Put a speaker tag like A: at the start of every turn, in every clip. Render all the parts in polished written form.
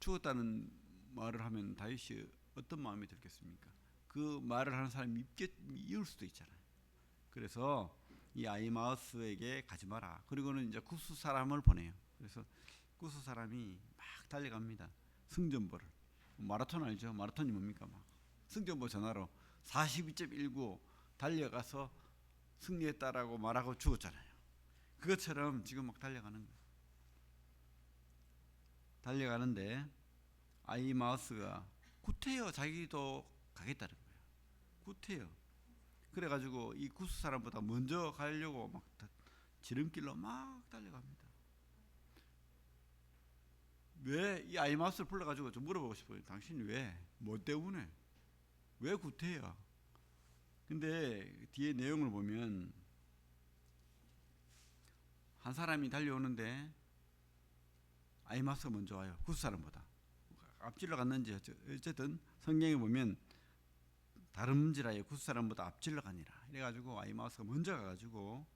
A: 죽었다는 말을 하면 다윗이 어떤 마음이 들겠습니까? 그 말을 하는 사람이 미울 수도 있잖아요. 그래서 이 아히마아스에게 가지 마라. 그리고는 이제 구스 사람을 보내요. 그래서 구스 사람이 막 달려갑니다. 승전보를. 마라톤 알죠? 마라톤이 뭡니까? 막 승전보 전화로 42.19 달려가서 승리했다라고 말하고 죽었잖아요. 그것처럼 지금 막 달려가는 거예요. 달려가는데 아히마아스가 구태여 자기도 가겠다는 거예요. 구태여. 그래가지고 이 구스 사람보다 먼저 가려고 막 지름길로 막 달려갑니다. 왜 이 아히마아스를 불러가지고 좀 물어보고 싶어요. 당신이 왜? 뭐 때문에? 왜 구태여? 근데 뒤에 내용을 보면 한 사람이 달려오는데 아히마아스가 먼저 와요. 구스 사람보다. 앞질러 갔는지 어쨌든 성경에 보면 다름질하여 구스 사람보다 앞질러 가니라. 이래가지고 아히마아스가 먼저 가가지고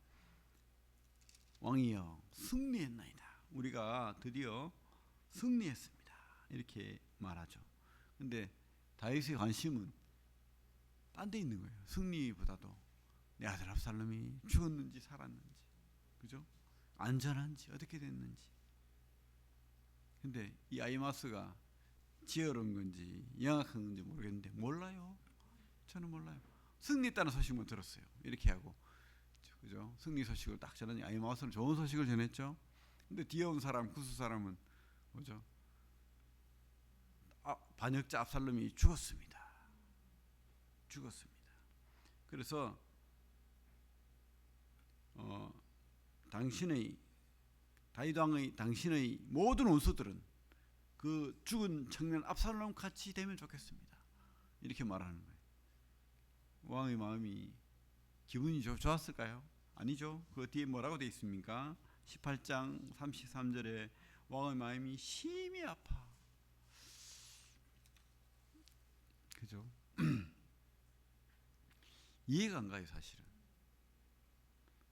A: 왕이여 승리했나이다. 우리가 드디어 승리했습니다. 이렇게 말하죠. 근데 다윗의 관심은 딴 데 있는 거예요. 승리보다도 내 아들 압살롬이 죽었는지 살았는지, 그죠? 안전한지 어떻게 됐는지. 근데 이 아히마아스가 지어놓은 건지 영악한 건지 모르겠는데 몰라요. 저는 몰라요. 승리했다는 소식만 들었어요. 이렇게 하고, 그죠? 승리 소식을 딱 전하니 아히마아스는 좋은 소식을 전했죠. 근데 뒤에 온 사람, 구스 사람은 뭐죠? 반역자 압살롬이 죽었습니다. 그래서 다윗 왕의 당신의 모든 원수들은 그 죽은 청년 압살롬 같이 되면 좋겠습니다. 이렇게 말하는 거예요. 왕의 마음이 기분이 좋았을까요? 아니죠. 그 뒤에 뭐라고 되어 있습니까? 18장 33절에 왕의 마음이 심히 아파. 그죠? 이해가 안 가요, 사실은.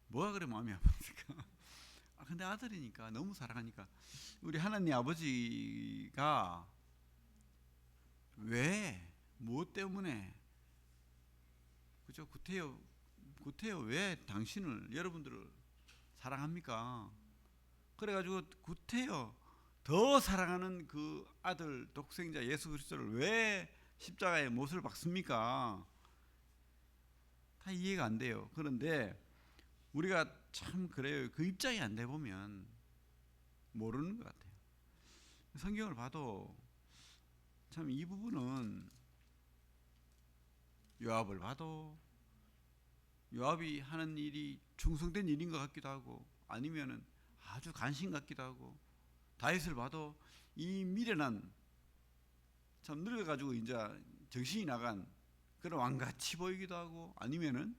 A: 뭐가 그래 마음이 아팠을까? 근데 아들이니까, 너무 사랑하니까. 우리 하나님 아버지가 왜, 무엇 때문에, 그죠? 구태여 왜 당신을, 여러분들을 사랑합니까? 그래가지고 구태여 더 사랑하는 그 아들 독생자 예수 그리스도를 왜 십자가에 못을 박습니까? 다 이해가 안 돼요. 그런데 우리가 참 그래요. 그 입장이 안 돼 보면 모르는 것 같아요. 성경을 봐도 참 이 부분은 요압을 봐도 요압이 하는 일이 충성된 일인 것 같기도 하고, 아니면은 아주 간신 같기도 하고, 다윗을 봐도 이 미련한, 참 늙어가지고 이제 정신이 나간 그런 왕같이 보이기도 하고, 아니면은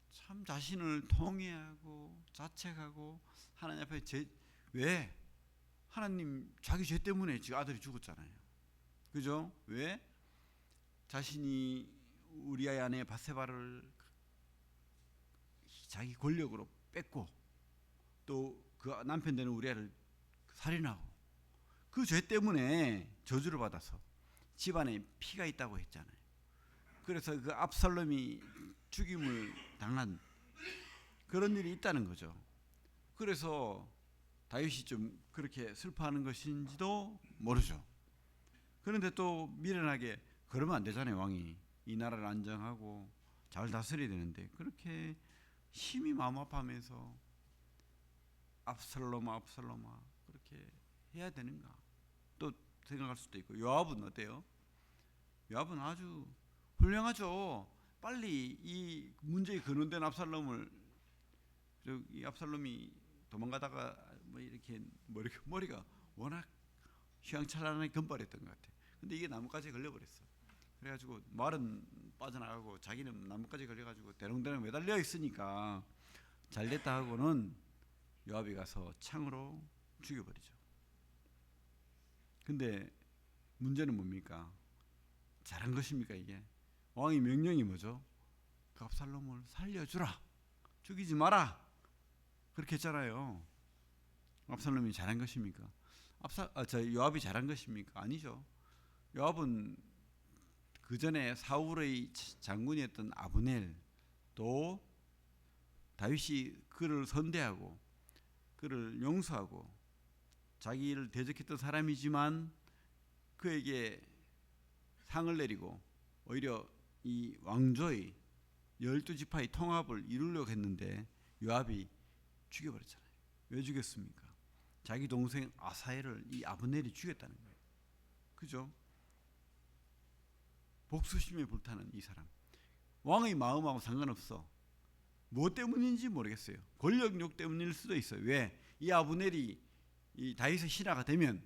A: 참 자신을 통회하고 자책하고 하나님 앞에 왜 하나님 자기 죄 때문에 지금 아들이 죽었잖아요. 그죠? 왜 자신이 우리아의 아내 바세바를 자기 권력으로 뺏고 또 그 남편 되는 우리아를 살인하고 그 죄 때문에 저주를 받아서 집안에 피가 있다고 했잖아요. 그래서 그 압살롬이 죽임을 당한 그런 일이 있다는 거죠. 그래서 다윗이 좀 그렇게 슬퍼하는 것인지도 모르죠. 그런데 또 미련하게 그러면 안 되잖아요. 왕이 이 나라를 안정하고 잘 다스려야 되는데 그렇게 심히 마음 아파하면서 압살롬아 그렇게 해야 되는가 또 생각할 수도 있고. 요압은 어때요? 요압은 아주 훌륭하죠. 빨리 이 문제에 근원된 압살롬을, 이 압살롬이 도망가다가 뭐 이렇게 머리가 워낙 휘황찬란하게 금발했던 것 같아. 근데 이게 나뭇가지에 걸려버렸어. 그래가지고 말은 빠져나가고 자기는 나뭇가지에 걸려가지고 대롱대롱 매달려 있으니까 잘됐다 하고는 요압이 가서 창으로 죽여버리죠. 근데 문제는 뭡니까? 잘한 것입니까 이게? 왕의 명령이 뭐죠? 그 압살롬을 살려주라, 죽이지 마라, 그렇게 했잖아요. 압살롬이 잘한 것입니까? 저 요압이 잘한 것입니까? 아니죠. 요압은 그 전에 사울의 장군이었던 아브넬도 다윗이 그를 선대하고 그를 용서하고 자기를 대적했던 사람이지만 그에게 상을 내리고 오히려 이 왕조의 12지파의 통합을 이루려고 했는데 요압이 죽여버렸잖아요. 왜 죽였습니까? 자기 동생 아사엘을 이 아브넬이 죽였다는 거예요. 그죠? 복수심에 불타는 이 사람. 왕의 마음하고 상관없어. 뭐 때문인지 모르겠어요. 권력욕 때문일 수도 있어요. 왜? 이 아브넬이 이 다윗의 신하가 되면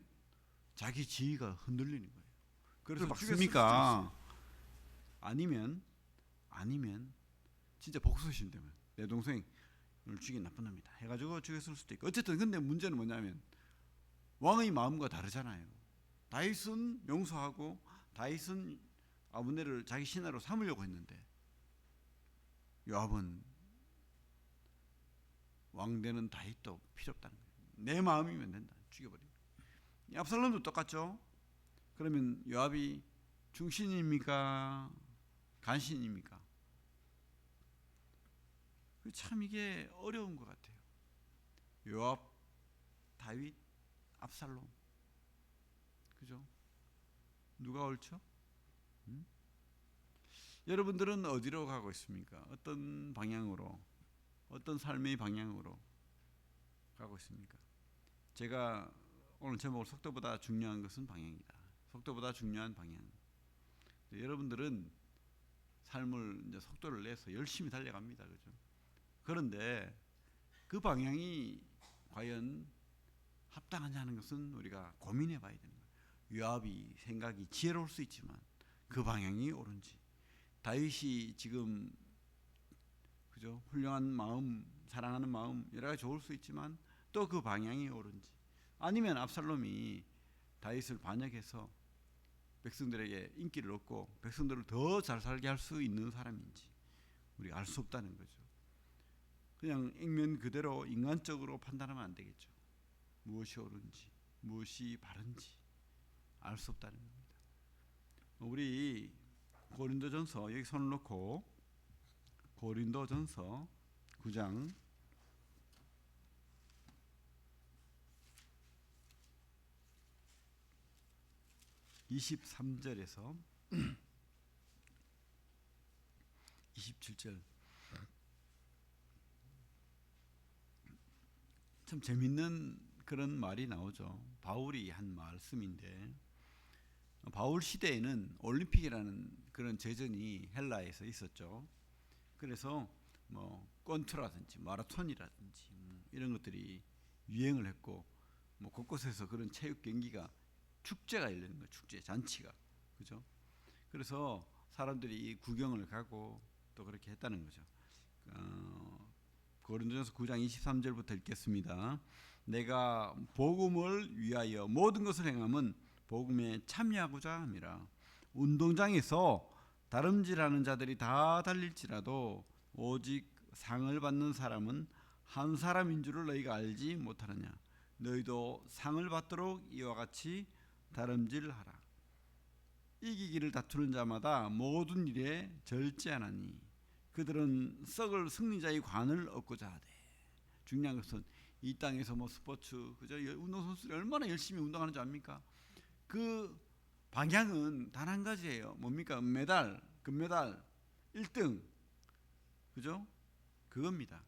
A: 자기 지위가 흔들리는 거예요. 그래서 죽였습니까? 아니면 진짜 복수심 때문에 내 동생을 죽인 나쁜 놈이다 해가지고 죽였을 수도 있고. 어쨌든 근데 문제는 뭐냐면 왕의 마음과 다르잖아요. 다윗은 용서하고 다윗은 아브넬을 자기 신하로 삼으려고 했는데 요압은 왕되는 다윗도 필요 없다는 거예요. 내 마음이면 된다. 죽여버린 거예요. 압살롬도 똑같죠. 그러면 요압이 중신입니까? 간신입니까? 참 이게 어려운 것 같아요. 요압, 다윗, 압살롬. 그죠? 누가 옳죠? 여러분들은 어디로 가고 있습니까? 어떤 방향으로, 어떤 삶의 방향으로 가고 있습니까? 제가 오늘 제목을 속도보다 중요한 것은 방향이다. 속도보다 중요한 방향. 여러분들은 삶을 이제 속도를 내서 열심히 달려갑니다. 그죠? 그런데 그 방향이 과연 합당하냐는 것은 우리가 고민해 봐야 되는 거예요. 요압이 생각이 지혜로울 수 있지만 그 방향이 옳은지, 다윗이 지금 그죠? 훌륭한 마음, 사랑하는 마음 여러 가지 좋을 수 있지만 또 그 방향이 옳은지, 아니면 압살롬이 다윗을 반역해서 백성들에게 인기를 얻고 백성들을 더 잘 살게 할 수 있는 사람인지 우리가 알 수 없다는 거죠. 그냥 액면 그대로 인간적으로 판단하면 안 되겠죠. 무엇이 옳은지 무엇이 바른지 알 수 없다는 겁니다. 우리 고린도전서, 여기 손을 놓고 고린도전서 9장 23절에서 27절 참 재밌는 그런 말이 나오죠. 바울이 한 말씀인데, 바울 시대에는 올림픽이라는 그런 제전이 헬라에서 있었죠. 그래서 뭐 권투라든지 마라톤이라든지 이런 것들이 유행을 했고, 뭐 곳곳에서 그런 체육 경기가 축제가 열리는 거예요. 축제 잔치가, 그죠? 그래서 사람들이 구경을 가고 또 그렇게 했다는 거죠. 고린도전서 9장 23절부터 읽겠습니다. 내가 복음을 위하여 모든 것을 행함은 복음에 참여하고자 함이라. 운동장에서 다름질하는 자들이 다 달릴지라도 오직 상을 받는 사람은 한 사람인 줄을 너희가 알지 못하느냐. 너희도 상을 받도록 이와 같이 다름질하라. 이기기를 다투는 자마다 모든 일에 절제하나니 그들은 썩을 승리자의 관을 얻고자 하되. 중요한 것은 이 땅에서 뭐 스포츠, 그죠? 운동선수들이 얼마나 열심히 운동하는지 압니까? 그 방향은 단 한 가지예요. 뭡니까? 은메달, 금메달, 1등, 그죠? 그겁니다.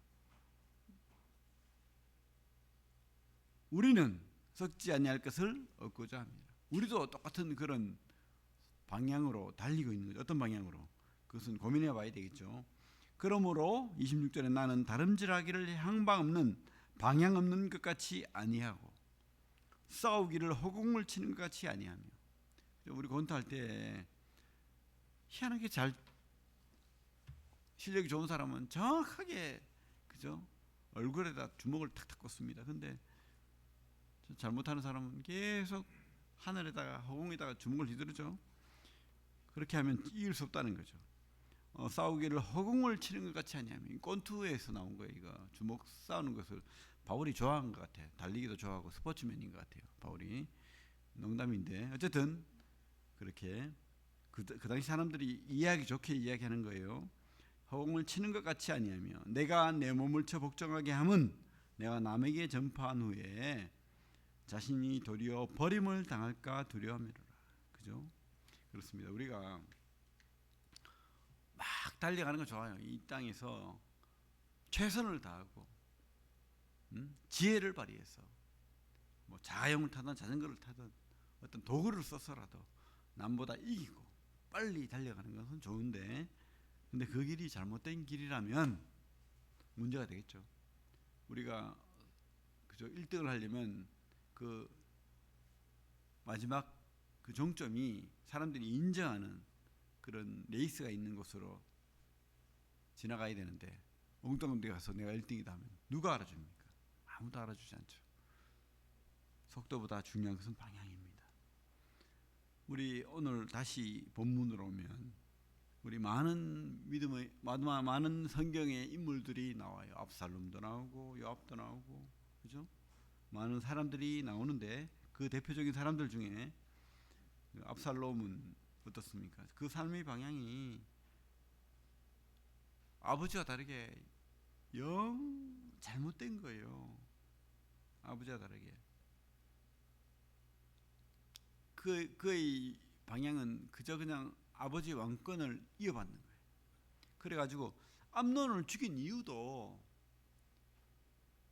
A: 우리는 썩지 아니할 것을 얻고자 합니다. 우리도 똑같은 그런 방향으로 달리고 있는 거죠. 어떤 방향으로? 그것은 고민해 봐야 되겠죠. 그러므로 26절에 나는 다름질하기를 향방 없는, 방향 없는 것 같이 아니하고 싸우기를 허공을 치는 것 같이 아니하며. 우리 권투할 때 희한하게 잘 실력이 좋은 사람은 정확하게, 그죠? 얼굴에다 주먹을 탁탁 꽂습니다. 근데 잘못하는 사람은 계속 하늘에다가 허공에다가 주먹을 휘두르죠. 그렇게 하면 이길 수 없다는 거죠. 싸우기를 허공을 치는 것 같이 아니하면 꼰투에서 나온 거예요. 이거 주먹 싸우는 것을 바울이 좋아하는 것 같아. 달리기도 좋아하고 스포츠맨인 것 같아요. 바울이 농담인데 어쨌든 그렇게 그 당시 사람들이 이해하기 좋게 이야기하는 거예요. 허공을 치는 것 같이 아니하며 내가 내 몸을 쳐 복종하게 함은 내가 남에게 전파한 후에 자신이 도리어 버림을 당할까 두려워함이로라. 그죠? 그렇습니다. 우리가 막 달려가는 거 좋아요. 이 땅에서 최선을 다하고 지혜를 발휘해서 뭐 자가용을 타든 자전거를 타든 어떤 도구를 써서라도 남보다 이기고 빨리 달려가는 것은 좋은데, 근데 그 길이 잘못된 길이라면 문제가 되겠죠. 우리가 그저 1등을 하려면 그 마지막 그 종점이 사람들이 인정하는 그런 레이스가 있는 곳으로 지나가야 되는데 엉뚱한 데 가서 내가 1등이다 하면 누가 알아줍니까? 아무도 알아주지 않죠. 속도보다 중요한 것은 방향입니다. 우리 오늘 다시 본문으로 오면 우리 많은 믿음의 많은 성경의 인물들이 나와요. 압살롬도 나오고 요압도 나오고, 그죠? 많은 사람들이 나오는데 그 대표적인 사람들 중에 압살롬은 어떻습니까? 그 삶의 방향이 아버지와 다르게 영 잘못된 거예요. 아버지와 다르게. 그의 방향은 그저 그냥 아버지 왕권을 이어받는 거예요. 그래가지고 암논을 죽인 이유도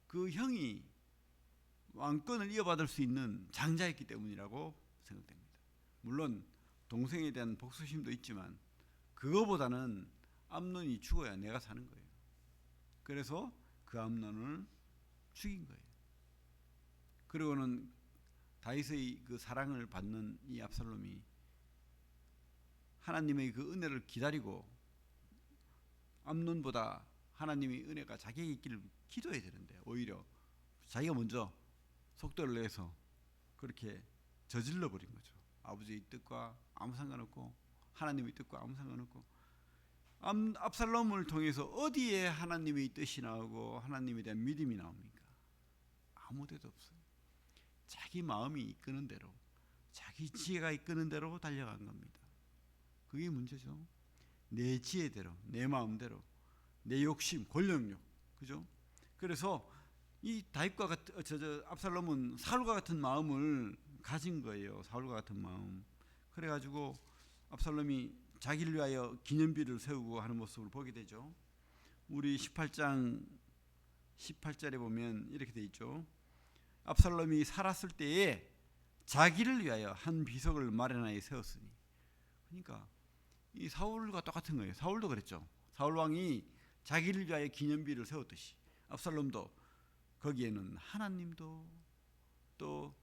A: 그 형이 왕권을 이어받을 수 있는 장자였기 때문이라고 생각됩니다. 물론 동생에 대한 복수심도 있지만 그거보다는 암논이 죽어야 내가 사는 거예요. 그래서 그 암논을 죽인 거예요. 그리고는 다윗의 그 사랑을 받는 이 압살롬이 하나님의 그 은혜를 기다리고 암논보다 하나님의 은혜가 자기에게 있기를 기도해야 되는데 오히려 자기가 먼저 속도를 내서 그렇게 저질러 버린 거죠. 아버지의 뜻과 아무 상관없고 하나님의 뜻과 아무 상관없고, 압살롬을 통해서 어디에 하나님의 뜻이 나오고 하나님에 대한 믿음이 나옵니까? 아무 데도 없어요. 자기 마음이 이끄는 대로, 자기 지혜가 이끄는 대로 달려간 겁니다. 그게 문제죠. 내 지혜대로, 내 마음대로, 내 욕심, 권력욕, 그죠? 그래서 이 다윗과 같은 압살롬은 사울과 같은 마음을 가진 거예요. 사울과 같은 마음. 그래가지고 압살롬이 자기를 위하여 기념비를 세우고 하는 모습을 보게 되죠. 우리 18장 18절에 보면 이렇게 돼 있죠. 압살롬이 살았을 때에 자기를 위하여 한 비석을 마련하여 세웠으니. 그러니까 이 사울과 똑같은 거예요. 사울도 그랬죠. 사울 왕이 자기를 위하여 기념비를 세웠듯이 압살롬도 거기에는 하나님도 또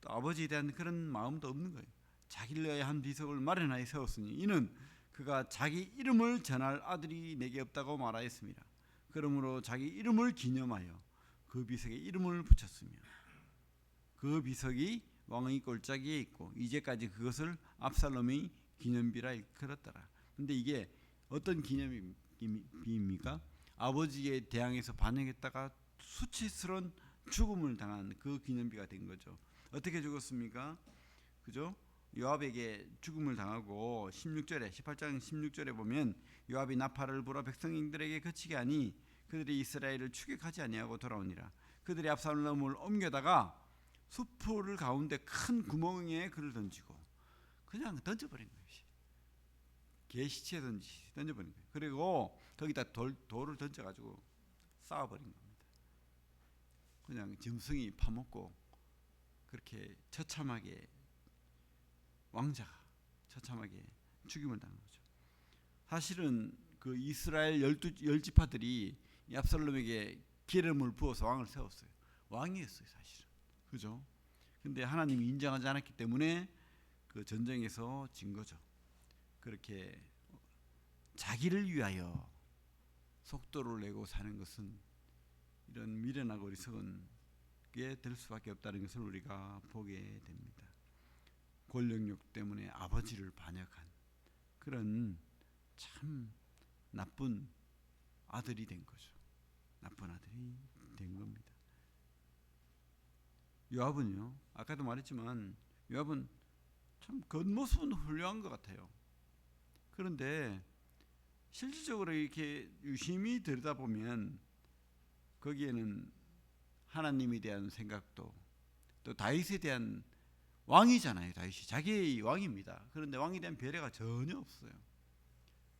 A: 아버지에 대한 그런 마음도 없는 거예요. 자기를 위하여 한 비석을 마련하여 세웠으니 이는 그가 자기 이름을 전할 아들이 내게 없다고 말하였습니다. 그러므로 자기 이름을 기념하여 그 비석에 이름을 붙였으며 그 비석이 왕의 골짜기에 있고 이제까지 그것을 압살롬의 기념비라 일컬었더라. 근데 이게 어떤 기념비입니까? 아버지에 대항해서 반역했다가 수치스러운 죽음을 당한 그 기념비가 된 거죠. 어떻게 죽었습니까? 그죠? 요압에게 죽음을 당하고 18장 16절에 보면 요압이 나팔을 불어 백성들에게 그치게 하니 그들이 이스라엘을 추격하지 아니하고 돌아오니라. 그들이 압살롬을 옮겨다가 숲풀 가운데 큰 구멍에 그를 던지고 그냥 던져버린 거예요. 개시체 던져버린 거예요. 그리고 거기다 돌을 던져가지고 쌓아버린 겁니다. 그냥 짐승이 파먹고 그렇게 처참하게 왕자가 처참하게 죽임을 당한 거죠. 사실은 그 이스라엘 10지파들이 이 압살롬에게 기름을 부어서 왕을 세웠어요. 왕이었어요, 사실은. 그죠? 근데 하나님이 인정하지 않았기 때문에 그 전쟁에서 진 거죠. 그렇게 자기를 위하여 속도를 내고 사는 것은 이런 미련하고 어리석은 게 될 수밖에 없다는 것을 우리가 보게 됩니다. 권력욕 때문에 아버지를 반역한 그런 참 나쁜 아들이 된 거죠. 나쁜 아들이 된 겁니다. 요압은요, 아까도 말했지만 요압은 참 겉모습은 훌륭한 것 같아요. 그런데 실질적으로 이렇게 유심히 들여다보면 거기에는 하나님에 대한 생각도, 또 다윗에 대한, 왕이잖아요. 다윗이 자기의 왕입니다. 그런데 왕에 대한 배려가 전혀 없어요.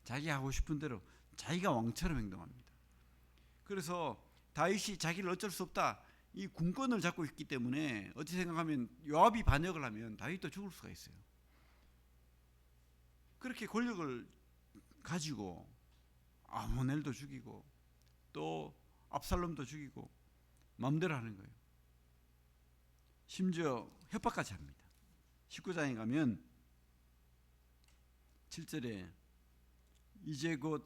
A: 자기 하고 싶은 대로 자기가 왕처럼 행동합니다. 그래서 다윗이 자기를 어쩔 수 없다, 이 군권을 잡고 있기 때문에 어찌 생각하면 요압이 반역을 하면 다윗도 죽을 수가 있어요. 그렇게 권력을 가지고 아모넬도 죽이고 또 압살롬도 죽이고 마음대로 하는 거예요. 심지어 협박까지 합니다. 19장에 가면 7절에 19장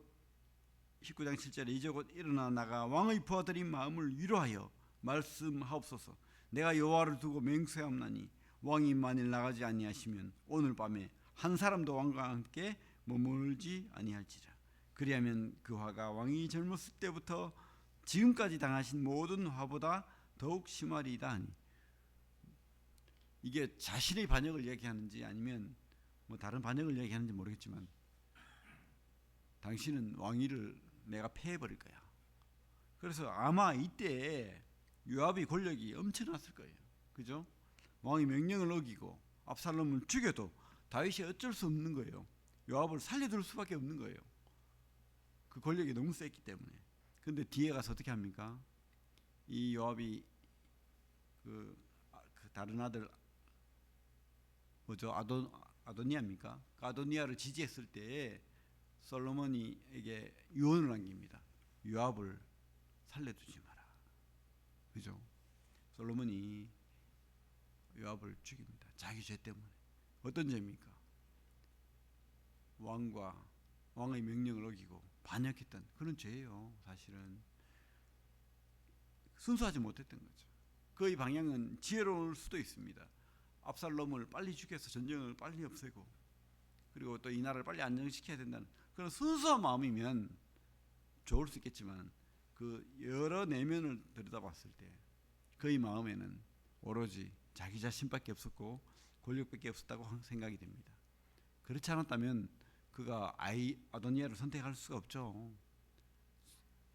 A: 7절에 이제 곧 일어나 나가 왕의 부하들인 마음을 위로하여 말씀하옵소서. 내가 여호와를 두고 맹세하옵나니 왕이 만일 나가지 아니하시면 오늘 밤에 한 사람도 왕과 함께 머물지 아니할지라. 그리하면 그 화가 왕이 젊었을 때부터 지금까지 당하신 모든 화보다 더욱 심하리이다 하니. 이게 자신의 반역을 얘기하는지 아니면 뭐 다른 반역을 얘기하는지 모르겠지만, 당신은 왕위를 내가 패해버릴 거야. 그래서 아마 이때 요압의 권력이 엄청났을 거예요. 그죠? 왕의 명령을 어기고 압살롬을 죽여도 다윗이 어쩔 수 없는 거예요. 요압을 살려둘 수밖에 없는 거예요. 그 권력이 너무 셌기 때문에. 근데 뒤에 가서 어떻게 합니까? 이 요압이 그 다른 아들 뭐죠? 아도니아입니까? 그 아도니아를 지지했을 때 솔로몬이에게 유언을 남깁니다. 요압을 살려두지 마라. 그죠? 솔로몬이 요압을 죽입니다. 자기 죄 때문에. 어떤 죄입니까? 왕의 명령을 어기고 반역했던 그런 죄예요. 사실은 순수하지 못했던 거죠. 그의 방향은 지혜로울 수도 있습니다. 압살롬을 빨리 죽여서 전쟁을 빨리 없애고, 그리고 또 이 나라를 빨리 안정시켜야 된다는 그런 순수한 마음이면 좋을 수 있겠지만, 그 여러 내면을 들여다봤을 때 그의 마음에는 오로지 자기 자신밖에 없었고 권력밖에 없었다고 생각이 됩니다. 그렇지 않았다면 그가 아도니아를 선택할 수가 없죠.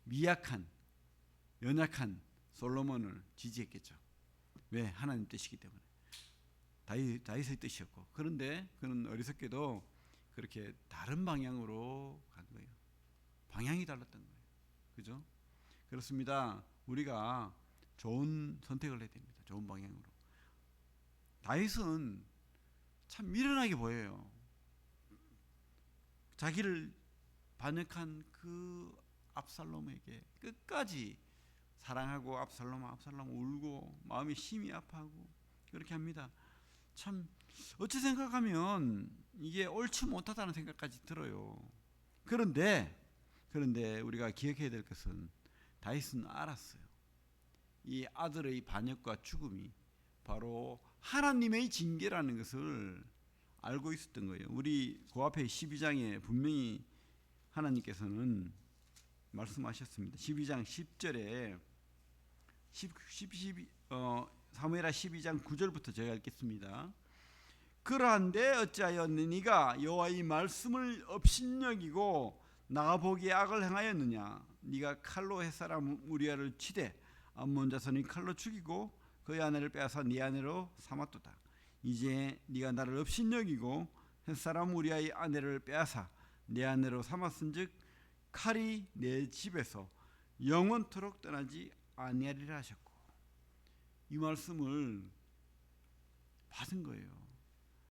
A: 미약한, 연약한 솔로몬을 지지했겠죠. 왜? 하나님 뜻이기 때문에. 다윗의 뜻이었고. 그런데 그는 어리석게도 그렇게 다른 방향으로 간 거예요. 방향이 달랐던 거예요. 그죠? 그렇습니다. 우리가 좋은 선택을 해야 됩니다. 좋은 방향으로. 다윗은 참 미련하게 보여요. 자기를 반역한 그 압살롬에게 끝까지 사랑하고 압살롬 울고 마음이 심히 아파하고 그렇게 합니다. 참 어찌 생각하면 이게 옳지 못하다는 생각까지 들어요. 그런데 우리가 기억해야 될 것은 다윗은 알았어요. 이 아들의 반역과 죽음이 바로 하나님의 징계라는 것을 알고 있었던 거예요. 우리 그 앞에 12장에 분명히 하나님께서는 말씀하셨습니다. 12장 10절에 사무엘하 12장 9절부터 제가 읽겠습니다. 그러한데 어찌하여 네가 여호와의 말씀을 업신여기고 나가 보기에 악을 행하였느냐? 네가 칼로 햇사람 우리아를 치되 암몬 자손이 칼로 죽이고 그의 아내를 빼앗아 네 아내로 삼았도다. 이제 네가 나를 업신여기고 햇사람 우리아의 아내를 빼앗아 내 아내로 삼았은즉 칼이 내 집에서 영원토록 떠나지 아니하리라 하셨고, 이 말씀을 받은 거예요.